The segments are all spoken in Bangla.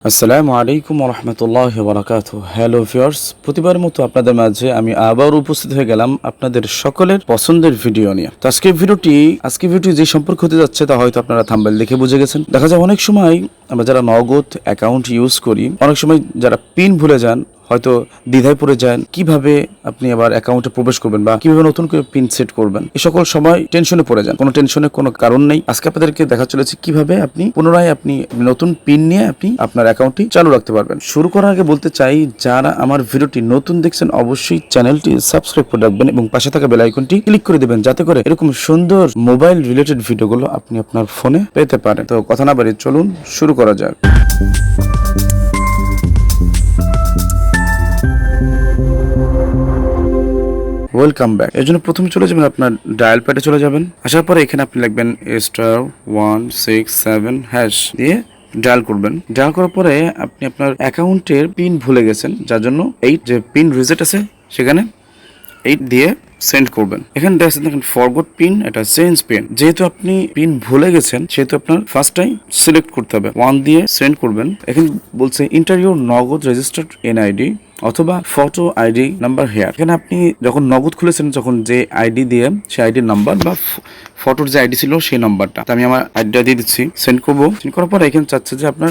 আসসালামু আলাইকুম রহমতুল্লাহ বারাকাতুহু। হ্যালো ভিউয়ার্স, প্রতিবারের মতো আপনাদের মাঝে আমি আবার উপস্থিত হয়ে গেলাম আপনাদের সকলের পছন্দের ভিডিও নিয়ে। তো আজকে ভিডিওটি যে সম্পর্কে হতে যাচ্ছে তা হয়তো আপনারা থাম্বনেল দেখে বুঝে গেছেন। দেখা যায় অনেক সময় আমরা যারা নগদ অ্যাকাউন্ট ইউজ করি, অনেক সময় যারা পিন ভুলে যান, হয়তো দ্বিধায় পড়ে যান কিভাবে আপনি আবার অ্যাকাউন্টে প্রবেশ করবেন বা কিভাবে নতুন করে পিন সেট করবেন। এই সকল সময় টেনশনে পড়ে যান। কোনো টেনশনের কোনো কারণ নেই। আজকে আপনাদেরকে দেখা চলেছে কিভাবে আপনি পুনরায় নতুন পিন নিয়ে আপনি আপনার অ্যাকাউন্টটি চালু রাখতে পারবেন। শুরু করার আগে বলতে চাই, যারা আমার ভিডিওটি নতুন দেখছেন অবশ্যই চ্যানেলটি সাবস্ক্রাইব করে রাখবেন এবং পাশে থাকা বেল আইকনটি ক্লিক করে দেবেন, যাতে করে এরকম সুন্দর মোবাইল রিলেটেড ভিডিওগুলো আপনি আপনার ফোনে পেতে পারেন। তো কথা না বাড়িয়ে চলুন শুরু করা যাক। Welcome back. এর জন্য প্রথমে চলে যাবেন আপনার ডায়াল প্যাডে চলে যাবেন। আসার পরে এখানে আপনি লিখবেন *167# দিয়ে ডায়াল করবেন। ডায়াল করার পরে আপনি আপনার অ্যাকাউন্টের পিন ভুলে গেছেন, যার জন্য এই যে পিন রিসেট আছে সেখানে 8 দিয়ে সেন্ড করবেন। এখানে দেখেন ফরগট পিন, এটা চেঞ্জ পিন। যেহেতু আপনি পিন ভুলে গেছেন সেহেতু আপনার ফার্স্ট টাইম সিলেক্ট করতে হবে, 1 দিয়ে সেন্ড করবেন। এখানে বলছে ইন্টার ইউর নগদ রেজিস্টার্ড এনআইডি অথবা ফটো আইডি নাম্বার হেয়ার। এখানে আপনি যখন নগদ খুলেছেন, যখন যে আইডি দিয়ে সেই আইডির নাম্বার বা ফটোর যে আইডি ছিল সেই নাম্বারটা, আমি আমার আইডিটা দিয়ে দিচ্ছি, সেন্ড করবো। সেন্ড করার পর এখানে চাচ্ছে যে আপনার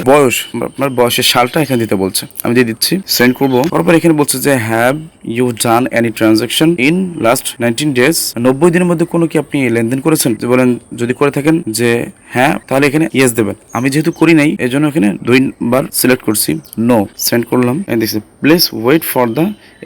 বয়সের সালটা এখানে দিতে বলছে, আমি দিয়ে দিচ্ছি, সেন্ড করবো। তারপর এখানে বলছে যে have you done any transaction in last 19 days, 90 দিনের মধ্যে কোনো কি আপনি লেনদেন করেছেন? বলেন যদি করে থাকেন যে হ্যাঁ, তাহলে এখানে ইয়েস দেবেন। আমি যেহেতু করি নাই এই জন্য এখানে 2 বার সিলেক্ট করছি, নো। সেন্ড করলাম। Please wait for the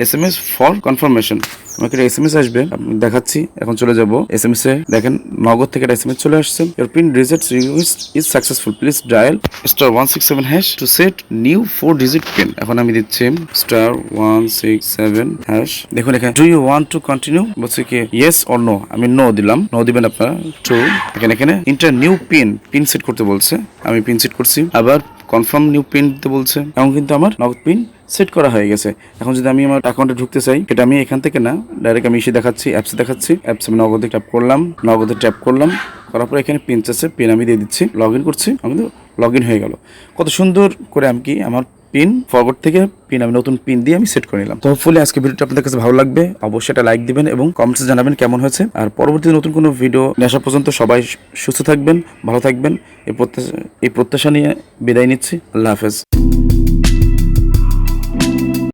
SMS for confirmation. আমাকে SMS আসবে, দেখাচ্ছি। এখন চলে যাব SMS এ। দেখেন নগদ থেকে একটা SMS চলে আসছে, your pin reset request is successful, please dial *167# to set new 4 digit pin. এখন আমি দিচ্ছি *167#। দেখুন এখানে do you want to continue বলছে কি ইয়েস অর নো। আমি নো দিলাম, নো দিবেন আপনারা। টু এখানে ইন্টার নিউ পিন সেট করতে বলছে, আমি পিন সেট করছি। আবার কনফার্ম নিউ পিন দিতে বলছে। এখন কিন্তু আমার নগদ পিন সেট করা হয়ে গেছে। এখন যদি আমি আমার অ্যাকাউন্টে ঢুকতে চাই, এটা আমি এখান থেকে না, ডাইরেক্ট আমি এসে দেখাচ্ছি, অ্যাপসে দেখাচ্ছি। অ্যাপসে আমি নগদে ট্যাপ করলাম, করার পর এখানে পিন চাচ্ছে, পিন আমি দিয়ে দিচ্ছি, লগ ইন করছি। আমি তো লগ ইন হয়ে গেল। কত সুন্দর করে আমি আমার পিন ফরওয়ার্ড থেকে আমি নতুন পিন দিয়ে আমি সেট করে নিলাম। তো হোপফুলি আজকে ভিডিওটা আপনাদের কাছে ভালো লাগবে। অবশ্যই একটা লাইক দিবেন এবং কমেন্টসে জানাবেন কেমন হয়েছে। আর পরবর্তীতে নতুন কোনো ভিডিও নিয়ে আসা পর্যন্ত সবাই সুস্থ থাকবেন, ভালো থাকবেন, এই প্রত্যাশা নিয়ে বিদায় নিচ্ছি। আল্লাহ হাফেজ।